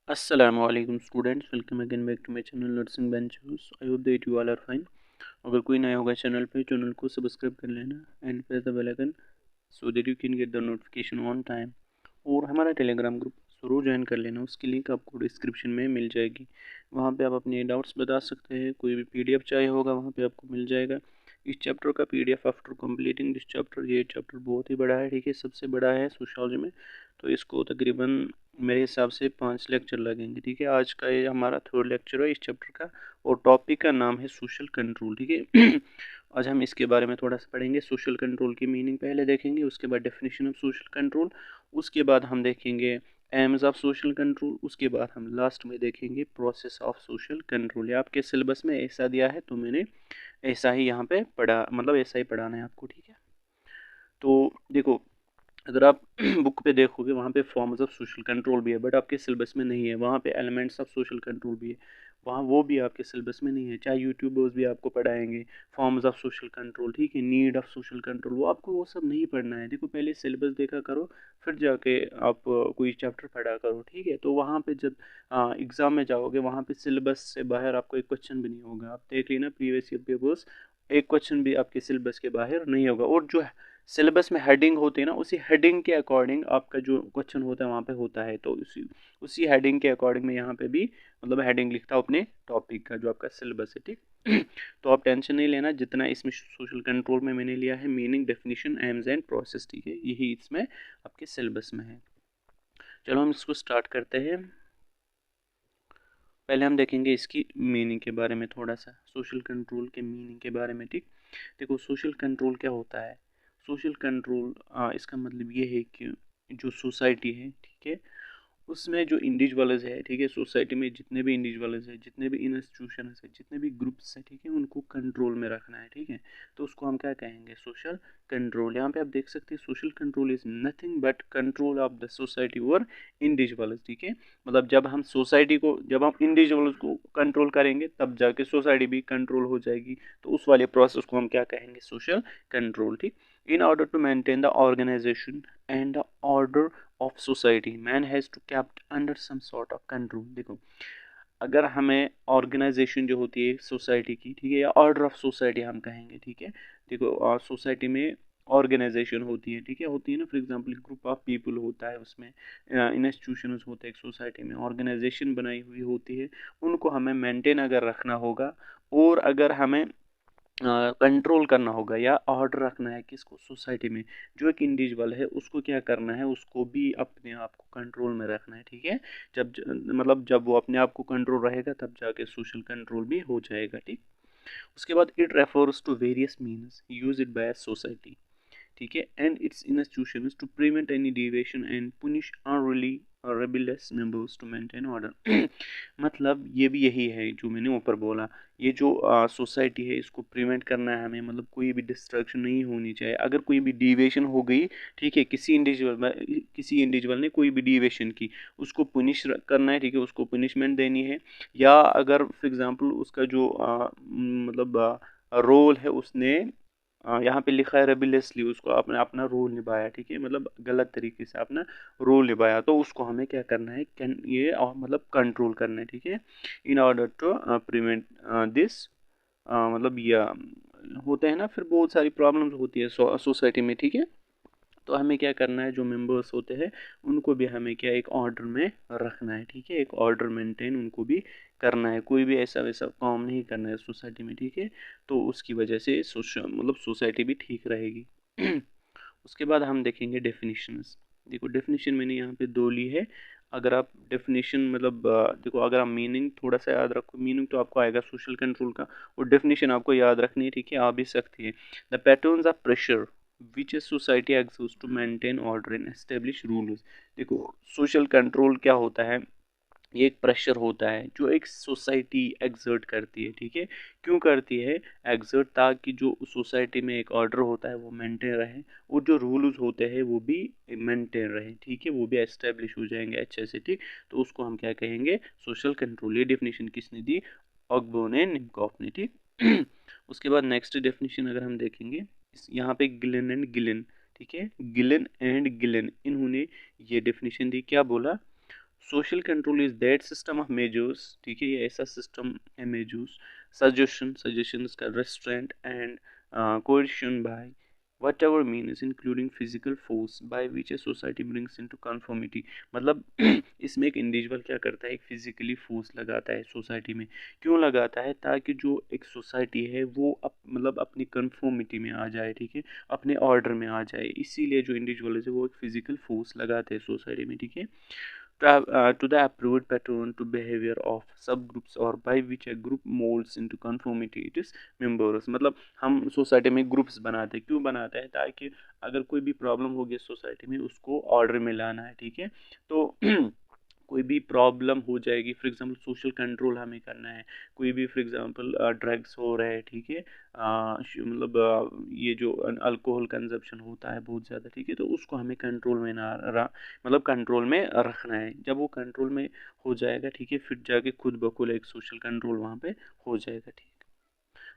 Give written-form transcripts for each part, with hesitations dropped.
Assalamualaikum students, welcome again back to my channel Nursing Ventures. I hope that you all are fine. अगर कोई नया होगा channel को subscribe कर लेना and press the bell icon so that you can get the notification on time. और हमारा Telegram group ज़रूर ज्वाइन कर लेना, उसकी लिंक आपको डिस्क्रिप्शन में मिल जाएगी। वहाँ पे आप अपने डाउट्स बता सकते हैं, कोई भी पीडीएफ चाहिए होगा वहाँ पे आपको मिल जाएगा। इस चैप्टर का PDF after completing this chapter, ये चैप्टर बहुत ही बड़ा है, ठीक है, सबसे बड़ा है सोशियोलॉजी में। तो इसको तकरीबन मेरे हिसाब से 5 लेक्चर लगेंगे, ठीक है। आज का ये हमारा 3rd लेक्चर है इस चैप्टर का और टॉपिक का नाम है सोशल कंट्रोल, ठीक है। आज हम इसके बारे में थोड़ा सा पढ़ेंगे। सोशल कंट्रोल की मीनिंग पहले देखेंगे, उसके बाद डेफिनेशन ऑफ सोशल कंट्रोल, उसके बाद हम देखेंगे एम्स ऑफ सोशल कंट्रोल, उसके बाद हम लास्ट में देखेंगे प्रोसेस ऑफ सोशल कंट्रोल। ये आपके सिलेबस में ऐसा दिया है तो मैंने ऐसा ही यहाँ पे पढ़ा, मतलब ऐसा ही पढ़ाना है आपको, ठीक है। तो देखो, अगर आप बुक पे देखोगे वहाँ पे फॉर्म्स ऑफ सोशल कंट्रोल भी है, बट आपके सिलेबस में नहीं है। वहाँ पे एलिमेंट्स ऑफ सोशल कंट्रोल भी है, वहाँ वो भी आपके सिलेबस में नहीं है। चाहे यूट्यूबर्स भी आपको पढ़ाएंगे फॉर्म्स ऑफ सोशल कंट्रोल, ठीक है, नीड ऑफ सोशल कंट्रोल, वो आपको वो सब नहीं पढ़ना है। देखो, पहले सिलेबस देखा करो, फिर जाके आप कोई चैप्टर पढ़ा करो, ठीक है। तो वहाँ पे जब एग्ज़ाम में जाओगे, वहाँ पे सिलेबस से बाहर आपको एक क्वेश्चन भी नहीं होगा। आप देख लेना प्रीवियस ईयर पेपर्स, एक क्वेश्चन भी आपके सिलेबस के बाहर नहीं होगा। और जो सिलेबस में हेडिंग होती है ना, उसी हेडिंग के अकॉर्डिंग आपका जो क्वेश्चन होता है वहाँ पे होता है। तो उसी हेडिंग के अकॉर्डिंग मैं यहाँ पे भी मतलब हेडिंग लिखता हूँ अपने टॉपिक का जो आपका सिलेबस है, ठीक। तो आप टेंशन नहीं लेना, जितना इसमें सोशल कंट्रोल में मैंने लिया है meaning, definition, AIIMS and process, ठीक है, यही इसमें आपके सिलेबस में है। चलो हम इसको स्टार्ट करते हैं। पहले हम देखेंगे इसकी मीनिंग के बारे में, थोड़ा सा सोशल कंट्रोल के मीनिंग के बारे में, ठीक। देखो, सोशल कंट्रोल क्या होता है। सोशल कंट्रोल इसका मतलब ये है कि जो सोसाइटी है, ठीक है, उसमें जो इंडिविजुअल्स है, ठीक है, सोसाइटी में जितने भी इंडिविजुअल्स है, जितने भी इंस्टीट्यूशंस है, जितने भी ग्रुप्स है, ठीक है, उनको कंट्रोल में रखना है, ठीक है। तो उसको हम क्या कहेंगे, सोशल कंट्रोल। यहाँ पे आप देख सकते हैं social control is nothing but control of the society और इंडिविजुअल्स, ठीक है। मतलब जब हम इंडिविजुअल्स को कंट्रोल करेंगे तब जाके सोसाइटी भी कंट्रोल हो जाएगी। तो उस वाले प्रोसेस को हम क्या कहेंगे, सोशल कंट्रोल, ठीक। In order to maintain the organisation and the order of society man has to kept under some sort of control. देखो, अगर हमें ऑर्गेनाइजेशन जो होती है सोसाइटी की, ठीक है, या ऑर्डर ऑफ सोसाइटी हम कहेंगे, ठीक है। देखो, सोसाइटी में ऑर्गेनाइजेशन होती है, ठीक है, होती है ना। For example group of people होता है, उसमें इंस्टीट्यूशंस होते हैं, एक सोसाइटी में ऑर्गेनाइजेशन बनाई हुई होती है, उनको हमें मेंटेन अगर रखना होगा और अगर हमें कंट्रोल करना होगा या ऑर्डर रखना है किसको, सोसाइटी में जो एक इंडिविजुअल है उसको क्या करना है, उसको भी अपने आप को कंट्रोल में रखना है, ठीक है। मतलब जब वो अपने आप को कंट्रोल रहेगा तब जाके सोशल कंट्रोल भी हो जाएगा, ठीक। उसके बाद it refers to various means use it by society, ठीक है, and its institutions to prevent any deviation and punish unruly rebellious members to maintain order. मतलब ये भी यही है जो मैंने ऊपर बोला, ये जो सोसाइटी है इसको प्रिवेंट करना है हमें, मतलब कोई भी डिस्ट्रक्शन नहीं होनी चाहिए। अगर कोई भी डिविएशन हो गई, ठीक है, किसी इंडिविजुअल ने कोई भी डिविएशन की, उसको पुनिश करना है, ठीक है, उसको पनिशमेंट देनी है। या अगर फॉर एग्जांपल उसका जो मतलब रोल है, उसने यहाँ पे लिखा है रेबेलियसली, उसको आपने अपना रोल निभाया, ठीक है, मतलब गलत तरीके से अपना रोल निभाया, तो उसको हमें क्या करना है, ये मतलब कंट्रोल करना है, ठीक है, in order to prevent this. मतलब यह होते हैं ना, फिर बहुत सारी प्रॉब्लम्स होती है सोसाइटी में, ठीक है। तो हमें क्या करना है, जो मेंबर्स होते हैं उनको भी हमें क्या एक ऑर्डर में रखना है, ठीक है, एक ऑर्डर मेंटेन उनको भी करना है, कोई भी ऐसा वैसा काम नहीं करना है सोसाइटी में, ठीक है। तो उसकी वजह से मतलब सोसाइटी भी ठीक रहेगी। उसके बाद हम देखेंगे डेफिनेशंस। देखो, डेफिनेशन मैंने यहाँ पे 2 ली है। अगर आप डेफिनेशन मतलब देखो, अगर आप मीनिंग थोड़ा सा याद रखो, मीनिंग तो आपको आएगा सोशल कंट्रोल का, और डेफिनेशन आपको याद रखनी है, ठीक है, आ भी सकती है। The patterns of pressure which a society exist to maintain order and establish rules. देखो, सोशल कंट्रोल क्या होता है, ये एक प्रेशर होता है जो एक सोसाइटी एग्जर्ट करती है, ठीक है। क्यों करती है एग्जर्ट, ताकि जो सोसाइटी में एक ऑर्डर होता है वो मेंटेन रहे, और जो रूल्स होते हैं वो भी मेंटेन रहे, ठीक है, वो भी एस्टेब्लिश हो जाएंगे अच्छे से, ठीक। तो उसको हम क्या कहेंगे, सोशल कंट्रोल। ये डेफिनेशन किसने दी, ऑग्बो ने, निमकॉफ ने, ठीक। उसके बाद नेक्स्ट डेफिनेशन अगर हम देखेंगे, यहाँ पे गिलन एंड गिलन, ठीक है, गिलन एंड गिलन, इन्होंने ये डेफिनेशन दी, क्या बोला, social control is that system of measures, ठीक है, ये ऐसा सिस्टम है मेजर्स, सजेशंस का restaurant and coercion by whatever means including physical force by which a society brings into conformity। मतलब इसमें एक इंडिविजुअल क्या करता है, एक फिजिकली फोर्स लगाता है सोसाइटी में। क्यों लगाता है? ताकि जो एक सोसाइटी है वो मतलब अपनी कंफर्मिटी में आ जाए, ठीक है, अपने ऑर्डर में आ जाए। इसीलिए जो इंडिविजुअल है वो एक फिजिकल फोर्स लगाते हैं सोसाइटी में, ठीक है, to the approved pattern to behavior of subgroups or by which a group molds into conformity it is members। मतलब हम सोसाइटी में ग्रुप्स बनाते हैं। क्यों बनाते हैं? ताकि अगर कोई भी प्रॉब्लम होगी सोसाइटी में उसको ऑर्डर में लाना है, ठीक है। तो कोई भी प्रॉब्लम हो जाएगी, फॉर एग्जांपल सोशल कंट्रोल हमें करना है, कोई भी फॉर एग्जांपल ड्रग्स हो रहे हैं, ठीक है, मतलब ये जो अल्कोहल कंजप्शन होता है बहुत ज़्यादा, ठीक है, तो उसको हमें कंट्रोल में ना मतलब कंट्रोल में रखना है। जब वो कंट्रोल में हो जाएगा, ठीक है, फिर जाके खुद ब खुद एक सोशल कंट्रोल वहाँ पे हो जाएगा, ठीक है।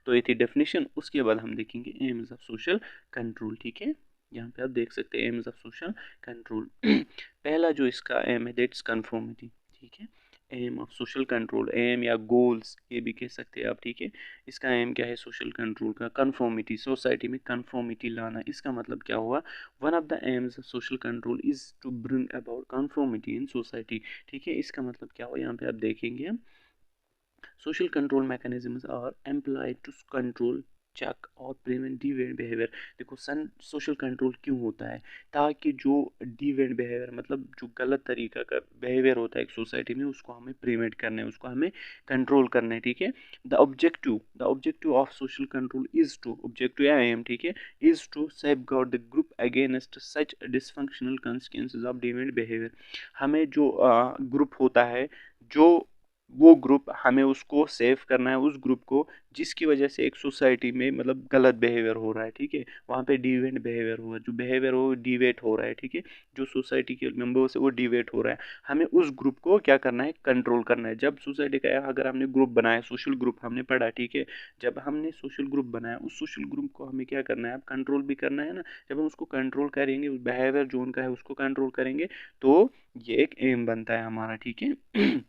तो ये थी डेफिनेशन। उसके बाद हम देखेंगे एम्स ऑफ सोशल कंट्रोल, ठीक है। यहाँ पे आप देख सकते हैं एम्स ऑफ सोशल कंट्रोल। पहला जो इसका एम है दैट्स कंफर्मिटी, ठीक है। Aim of social control, aim या गोल्स ये भी कह सकते हैं आप, ठीक है। इसका एम क्या है सोशल कंट्रोल का? कंफर्मिटी, सोसाइटी में कंफर्मिटी लाना। इसका मतलब क्या हुआ? One of the aims of social control is to bring about conformity in society, ठीक है। इसका मतलब क्या हुआ? यहाँ पे आप देखेंगे हम social control mechanisms are employed to control check और प्रिवेंट डिविएंट बिहेवियर। देखो सोशल कंट्रोल क्यों होता है? ताकि जो डिविएंट बिहेवियर मतलब जो गलत तरीका का बिहेवियर होता है एक सोसाइटी में उसको हमें प्रिवेंट करना है, उसको हमें कंट्रोल करना है, ठीक है। The objective of social control is to, objective या एम, ठीक है, is to safeguard the group against such dysfunctional consequences of deviant behaviour. हमें जो ग्रुप होता है, जो वो ग्रुप हमें उसको सेव करना है, उस ग्रुप को जिसकी वजह से एक सोसाइटी में मतलब गलत बिहेवियर हो रहा है, ठीक है, वहाँ पे डिवेंट बिहेवियर हुआ, जो बिहेवियर हो डिवेट हो रहा है, ठीक है, जो सोसाइटी के मेंबर्स है वो डिवेट हो रहा है, हमें उस ग्रुप को क्या करना है? कंट्रोल करना है। जब सोसाइटी का अगर हमने ग्रुप बनाया, सोशल ग्रुप हमने पढ़ा, ठीक है, जब हमने सोशल ग्रुप बनाया उस सोशल ग्रुप को हमें क्या करना है? अब कंट्रोल भी करना है ना। जब हम उसको कंट्रोल करेंगे, उस बिहेवियर जो उनका है उसको कंट्रोल करेंगे, तो ये एक एम बनता है हमारा, ठीक है।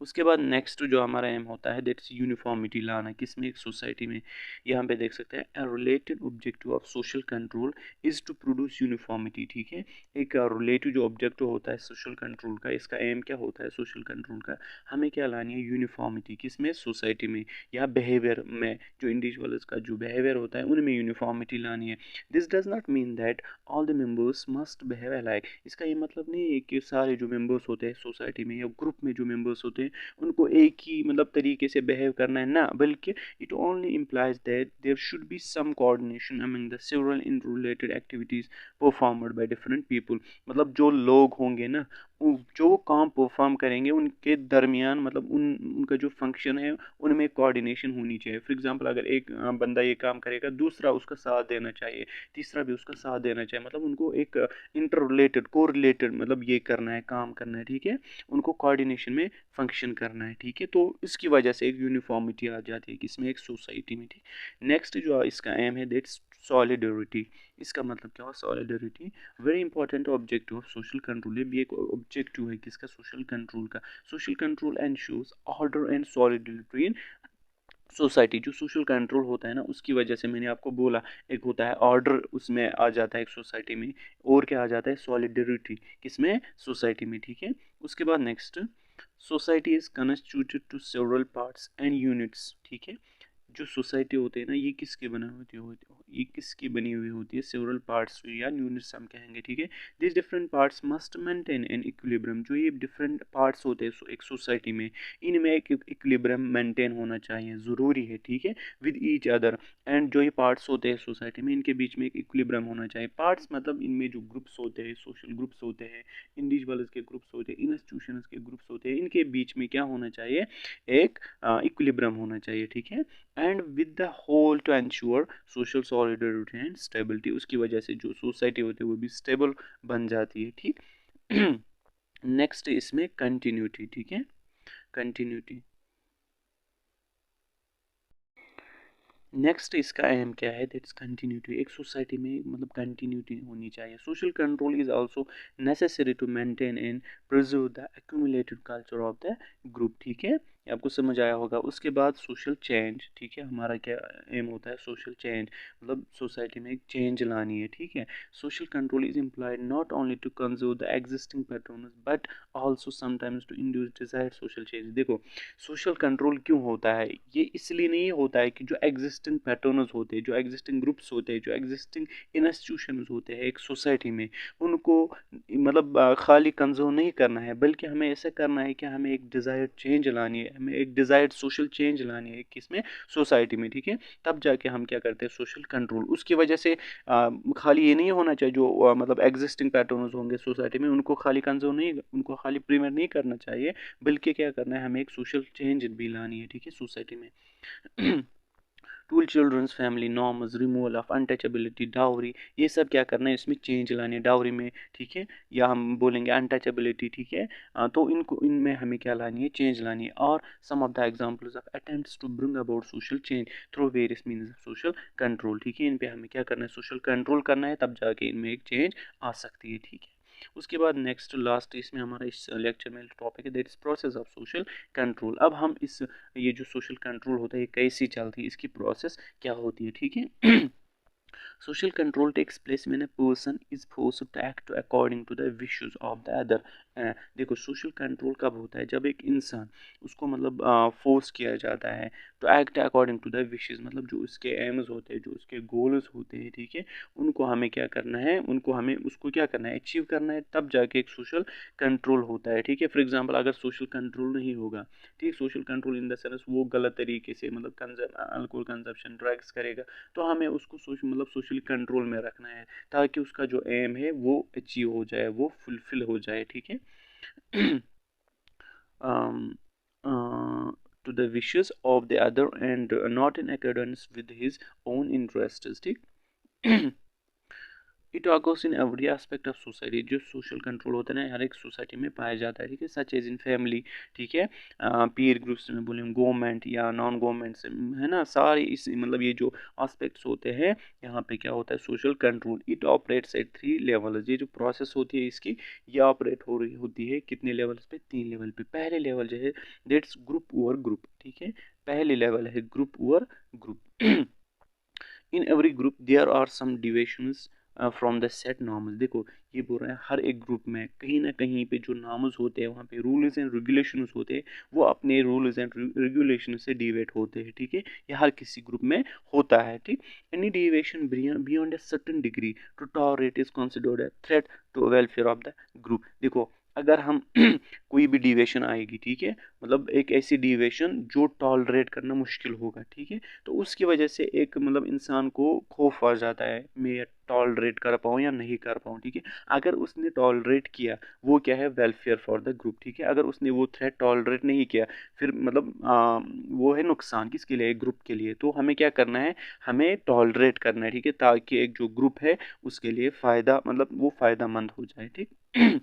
उसके बाद नेक्स्ट जो हमारा एम होता है दैट्स यूनिफॉर्मिटी लाना, किसमें? एक सोसाइटी में। यहाँ पे देख सकते हैं a related objective of social control is to produce uniformity, ठीक है। एक रिलेटिव जो ऑब्जेक्टिव होता है सोशल कंट्रोल का, इसका एम क्या होता है सोशल कंट्रोल का? हमें क्या लानी है? यूनिफॉर्मिटी, किसमें? सोसाइटी में या बिहेवियर में, जो इंडिविजुअल्स का जो बिहेवियर होता है उनमें यूनिफॉर्मिटी लानी है। This does not mean that all the members must behave alike. इसका ये मतलब नहीं है कि सारे जो मेंबर्स होते हैं सोसाइटी में या ग्रुप में जो मेंबर्स होते हैं उनको एक ही मतलब तरीके से बिहेव करना है ना, बल्कि it only implies that there should be some coordination among the several interrelated activities performed by different people. मतलब जो लोग होंगे ना, जो काम परफॉर्म करेंगे उनके दरमियान मतलब उनका जो फंक्शन है उनमें कोऑर्डिनेशन होनी चाहिए। फॉर एग्जांपल अगर एक बंदा ये काम करेगा, दूसरा उसका साथ देना चाहिए, तीसरा भी उसका साथ देना चाहिए, मतलब उनको एक इंटर रिलेटेड को रिलेटेड मतलब ये करना है, काम करना है, ठीक है, उनको कोऑर्डिनेशन में फंक्शन करना है, ठीक है। तो इसकी वजह से एक यूनिफॉर्मिटी आ जाती है किसमें? एक सोसाइटी में, ठीक। नेक्स्ट जो इसका एम है दैट्स सॉलिडरिटी। इसका मतलब क्या हुआ? Solidarity very important objective of social control. ये भी एक ऑब्जेक्टिव है किसका? सोशल कंट्रोल का। Social control ensures order and solidarity in society. जो सोशल कंट्रोल होता है ना उसकी वजह से मैंने आपको बोला, एक होता है ऑर्डर, उसमें आ जाता है एक सोसाइटी में, और क्या आ जाता है? सॉलिडरिटी, किसमें? सोसाइटी में, ठीक है। उसके बाद next, society is constituted to several parts and units, ठीक है। जो सोसाइटी होते हैं ना ये किसके बना होती ये किसकी बनी हुई होती है? सेवरल पार्ट्स या यूनिट्स हम कहेंगे, ठीक है। This different parts must maintain an equilibrium. जो ये डिफरेंट पार्ट्स होते हैं एक सोसाइटी में, इनमें एक इक्विलिब्रियम मेंटेन होना चाहिए, ज़रूरी है, ठीक है, विद ईच अदर। एंड जो ये पार्ट्स होते हैं सोसाइटी में इनके बीच में एक इक्विलिब्रियम होना चाहिए। पार्ट्स मतलब इनमें जो ग्रुप्स होते हैं, सोशल ग्रुप्स होते हैं, इंडिविजुअल्स के ग्रुप्स होते हैं, इंस्टीट्यूशंस के ग्रुप्स होते हैं, इनके बीच में क्या होना चाहिए? एक इक्विलिब्रियम होना चाहिए, ठीक है। And with the whole to ensure social solidarity and stability. उसकी वजह से जो सोसाइटी होती है वो भी स्टेबल बन जाती है, ठीक। नेक्स्ट इसमें कंटिन्यूटी, ठीक है, कंटिन्यूटी। नेक्स्ट इसका एम क्या है, दैट्स कंटिन्यूटी। एक सोसाइटी में मतलब कंटिन्यूटी होनी चाहिए। Social control is also necessary to maintain and preserve the accumulated culture of the group. ठीक है, आपको समझ आया होगा। उसके बाद सोशल चेंज, ठीक है, हमारा क्या एम होता है, सोशल चेंज मतलब सोसाइटी में एक चेंज लानी है। ठीक है, social control is employed not only to conserve the existing patterns but also sometimes to induce desired social change. देखो, सोशल कंट्रोल क्यों होता है, ये इसलिए नहीं होता है कि जो एग्जिस्टिंग पैटर्न्स होते हैं, जो एग्जिस्टिंग ग्रुप्स होते हैं, जो एग्जिस्टिंग इंस्टीट्यूशंस होते हैं एक सोसाइटी में, उनको मतलब खाली कंजर्व नहीं करना है, बल्कि हमें ऐसा करना है कि हमें एक डिज़ायर्ड चेंज लानी है, हमें एक डिज़ायर्ड सोशल चेंज लानी है किसमें, सोसाइटी में। ठीक है, तब जाके हम क्या करते हैं, सोशल कंट्रोल। उसकी वजह से खाली ये नहीं होना चाहिए जो मतलब एग्जिस्टिंग पैटर्न्स होंगे सोसाइटी में, उनको खाली कंजर्व नहीं, उनको खाली प्रिवेंट नहीं करना चाहिए, बल्कि क्या करना है, हमें एक सोशल चेंज भी लानी है। ठीक है, सोसाइटी में tool children's family norms, removal of untouchability, dowry, ये सब क्या करना है, इसमें चेंज लाने डाउरी में। ठीक है, या हम बोलेंगे अनटचेबिलिटी। ठीक है, तो इनको इनमें हमें क्या लानी है, चेंज लानी है। और some of the examples of attempts to bring about social change through various means of social control. ठीक है, इन पे हमें क्या करना है, सोशल कंट्रोल करना है, तब जाके इनमें एक चेंज आ सकती है। ठीक है, उसके बाद नेक्स्ट लास्ट इसमें हमारा इस लेक्चर में टॉपिक है, that is process of social control. अब हम इस ये जो सोशल कंट्रोल होता है ये कैसी चलती है, इसकी प्रोसेस क्या होती है। ठीक है, social control takes place when a person is forced to act according to the wishes of the other। देखो, सोशल कंट्रोल कब होता है, जब एक इंसान उसको मतलब फोर्स किया जाता है to act according to the wishes, मतलब जो उसके एम्स होते हैं, जो उसके गोल्स होते हैं। ठीक है, उनको हमें क्या करना है, उनको हमें उसको क्या करना है, अचीव करना है, तब जाके एक सोशल कंट्रोल होता है। ठीक है, फॉर एग्जांपल अगर सोशल कंट्रोल नहीं होगा, ठीक, social control in the sense वो गलत तरीके से मतलब अल्कोहल कंजप्शन, ड्रग्स करेगा, तो हमें उसको मतलब सोशली कंट्रोल में रखना है, ताकि उसका जो एम है वो अचीव हो जाए, वो फुलफिल हो जाए। ठीक है, to the wishes of the other end not in accordance with his own interest. ठीक, it occurs in every aspect of society. जो सोशल कंट्रोल होता है ना, हर एक सोसाइटी में पाया जाता है। ठीक है, सच एज इन फैमिली, ठीक है, पीयर ग्रुप्स में बोलें, गवर्नमेंट या नॉन गवर्नमेंट से, है ना, सारी इस मतलब ये जो एस्पेक्ट्स होते हैं, यहाँ पे क्या होता है, social control. It operates at 3 level. ये जो प्रोसेस होती है इसकी, ये ऑपरेट हो रही होती है कितने लेवल्स पे, 3 लेवल पे। पहले लेवल जो है दैट्स ग्रुप ओवर ग्रुप। ठीक है, पहले लेवल है group over group. In every group there are some deviations from the set normal. देखो, ये बोल रहे हैं हर एक ग्रुप में कहीं ना कहीं पे जो नॉर्म्स होते हैं, वहाँ पे रूल्स एंड रेगुलेशंस होते हैं, वो अपने रूल्स एंड रेगुलेशन से डिवेट होते हैं। ठीक है, ये हर किसी ग्रुप में होता है। ठीक, any deviation beyond a certain degree to tolerate is considered a threat to welfare of the group. देखो, अगर हम कोई भी डिविएशन आएगी, ठीक है, मतलब एक ऐसी डिविएशन जो टॉलरेट करना मुश्किल होगा। ठीक है, तो उसकी वजह से एक मतलब इंसान को खौफ आ जाता है, मैं टॉलरेट कर पाऊँ या नहीं कर पाऊँ। ठीक है, अगर उसने टॉलरेट किया, वो क्या है, वेलफेयर फॉर द ग्रुप। ठीक है, अगर उसने वो थ्रेट टॉलरेट नहीं किया, फिर मतलब वो है नुकसान किसके लिए, ग्रुप के लिए। तो हमें क्या करना है, हमें टॉलरेट करना है। ठीक है, ताकि एक जो ग्रुप है उसके लिए फ़ायदा मतलब वो फ़ायदा मंद हो जाए। ठीक,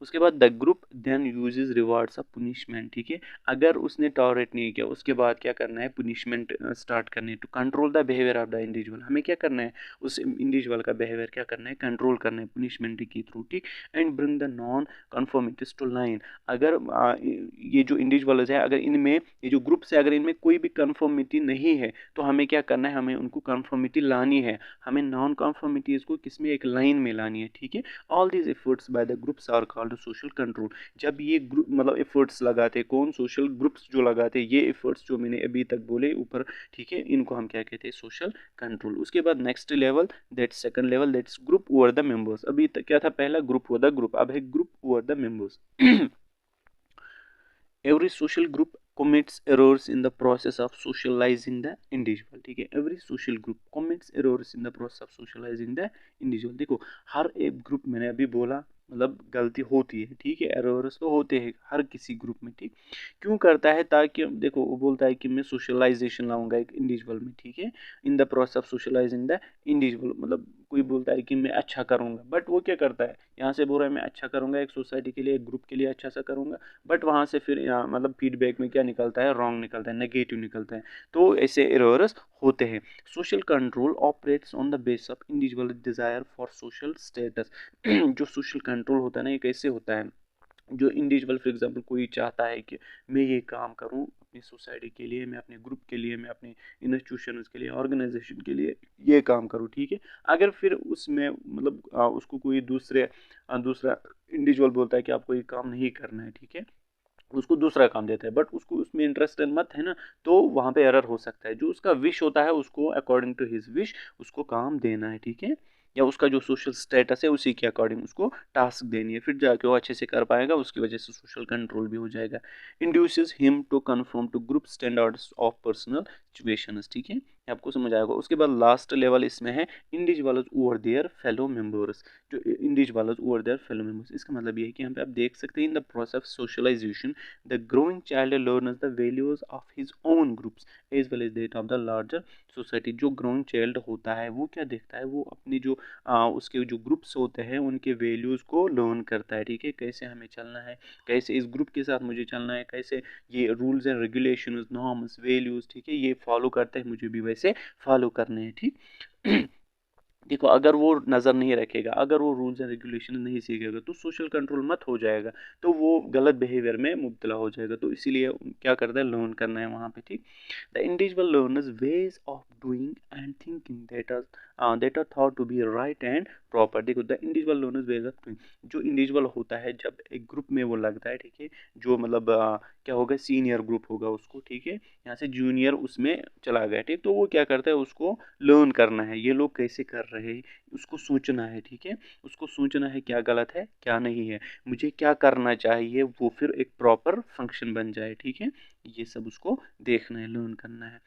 उसके बाद the group then uses rewards of punishment. ठीक है, अगर उसने टॉलरेट नहीं किया, उसके बाद क्या करना है, पुनिशमेंट स्टार्ट करनी है to control the behaviour of the individual. हमें क्या करना है, उस इंडिविजुअल का बिहेवियर क्या करना है, कंट्रोल करना है पुनिशमेंट के थ्रू। ठीक, and bring the non conformities to line. अगर ये जो इंडिविजुअल है, अगर इनमें ये जो ग्रुप्स है, अगर इनमें कोई भी कन्फर्मिटी नहीं है, तो हमें क्या करना है, हमें उनको कन्फर्मिटी लानी है, हमें नॉन कन्फर्मिटीज को किसमें, एक लाइन में लानी है। ठीक है, all these efforts by the groups are called social control. जब ये ग्रुप मतलब एफर्ट्स लगाते, कौन, सोशल ग्रुप्स जो लगाते, ये एफर्ट्स जो मैंने अभी तक बोले ऊपर, ठीक है, इनको हम क्या कहते हैं, सोशल कंट्रोल। उसके बाद next level, that second level, that's group over the members. अभी तक क्या था, पहला ग्रुप ओवर द ग्रुप, अब है group over the members. every social group commits errors in the process of socializing the individual। ठीक है, every social group commits errors in the process of socializing the individual। देखो, हर एक group, मैंने अभी बोला मतलब गलती होती है। ठीक है, एरर्स तो होते हैं हर किसी ग्रुप में। ठीक, क्यों करता है, ताकि देखो वो बोलता है कि मैं सोशलाइजेशन लाऊंगा एक इंडिविजुअल में। ठीक है, in the process of socialising the individual, मतलब कोई बोलता है कि मैं अच्छा करूँगा, बट वो क्या करता है, यहाँ से बोल रहा है मैं अच्छा करूँगा, एक सोसाइटी के लिए, एक ग्रुप के लिए अच्छा सा करूँगा, बट वहाँ से फिर यहाँ मतलब फीडबैक में क्या निकलता है, रॉन्ग निकलता है, नेगेटिव निकलता है। तो ऐसे एरर्स होते हैं। Social control operates on the base of individual desire for social status. जो सोशल कंट्रोल होता है ना, ये कैसे होता है, जो इंडिविजुअल फॉर एग्जांपल कोई चाहता है कि मैं ये काम करूं अपनी सोसाइटी के लिए, मैं अपने ग्रुप के लिए, मैं अपने इंस्टीट्यूशंस के लिए, ऑर्गेनाइजेशन के लिए ये काम करूं, ठीक है। अगर फिर उसमें मतलब उसको कोई दूसरा इंडिविजुअल बोलता है कि आपको ये काम नहीं करना है, ठीक है, उसको दूसरा काम देता है, बट उसको उसमें इंटरेस्ट मत है ना, तो वहाँ पे एरर हो सकता है। जो उसका विश होता है उसको अकॉर्डिंग टू हिज विश उसको काम देना है, ठीक है, या उसका जो सोशल स्टेटस है उसी के अकॉर्डिंग उसको टास्क देनी है, फिर जाके वो अच्छे से कर पाएगा, उसकी वजह से सोशल कंट्रोल भी हो जाएगा। Induces him to conform to group standards of personal situations, ठीक है, आपको समझ आएगा। उसके बाद लास्ट लेवल इसमें है individuals over there fellow members. जो individuals over there fellow members, इसका मतलब ये है कि यहाँ पे आप देख सकते हैं in the process of socialisation the growing child learns the values of his own groups as well as that of the larger society। जो ग्रोइंग चाइल्ड होता है वो क्या देखता है, वो अपनी जो उसके जो ग्रुप्स होते हैं उनके वैल्यूज़ को लर्न करता है, ठीक है, कैसे हमें चलना है, कैसे इस ग्रुप के साथ मुझे चलना है, कैसे ये rules and regulations, norms, values, ठीक है, ये फॉलो करते हैं, मुझे भी वैसे फॉलो करने हैं, ठीक। देखो अगर वो नज़र नहीं रखेगा, अगर वो रूल्स एंड रेगुलेशन नहीं सीखेगा तो सोशल कंट्रोल मत हो जाएगा, तो वो गलत बिहेवियर में मुब्तला हो जाएगा। तो इसीलिए क्या करता है, लर्न करना है वहाँ पे, ठीक। The individual learners ways of doing and thinking that are thought to be right and proper. देखो the individual learners ways of doing, जो इंडिविजुअल होता है जब एक ग्रुप में वो लगता है, ठीक है, जो मतलब क्या होगा, सीनियर ग्रुप होगा उसको, ठीक है, यहाँ से जूनियर उसमें चला गया, ठीक, तो वो क्या करता है, उसको लर्न करना है, ये लोग कैसे कर रहे हैं, उसको सोचना है, ठीक है, उसको सोचना है क्या गलत है क्या नहीं है, मुझे क्या करना चाहिए, वो फिर एक प्रॉपर फंक्शन बन जाए, ठीक है, ये सब उसको देखना है, लर्न करना है।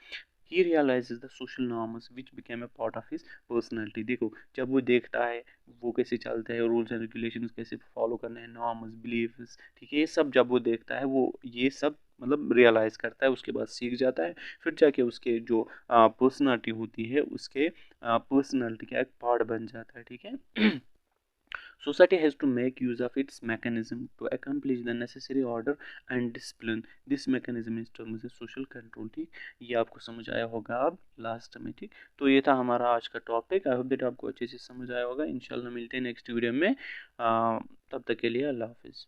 He realizes the social norms which became a part of his personality. देखो जब वो देखता है वो कैसे चलते हैं, रूल्स एंड रेगुलेशंस कैसे फॉलो करने हैं, नॉर्म्स, बिलीफ्स, ठीक है, ये सब जब वो देखता है, वो ये सब मतलब रियलाइज़ करता है, उसके बाद सीख जाता है, फिर जाके उसके जो पर्सनालिटी होती है उसके पर्सनालिटी का एक पार्ट बन जाता है, ठीक है। Society has to make use of its mechanism to accomplish the necessary order and discipline. This mechanism is termed as social control, ठीक, ये आपको समझ आया होगा अब लास्ट में, ठीक। तो ये था हमारा आज का टॉपिक। आई होप दैट आपको अच्छे से समझ आया होगा। इंशाल्लाह मिलते हैं नेक्स्ट वीडियो में। तब तक के लिए अल्लाह हाफिज़।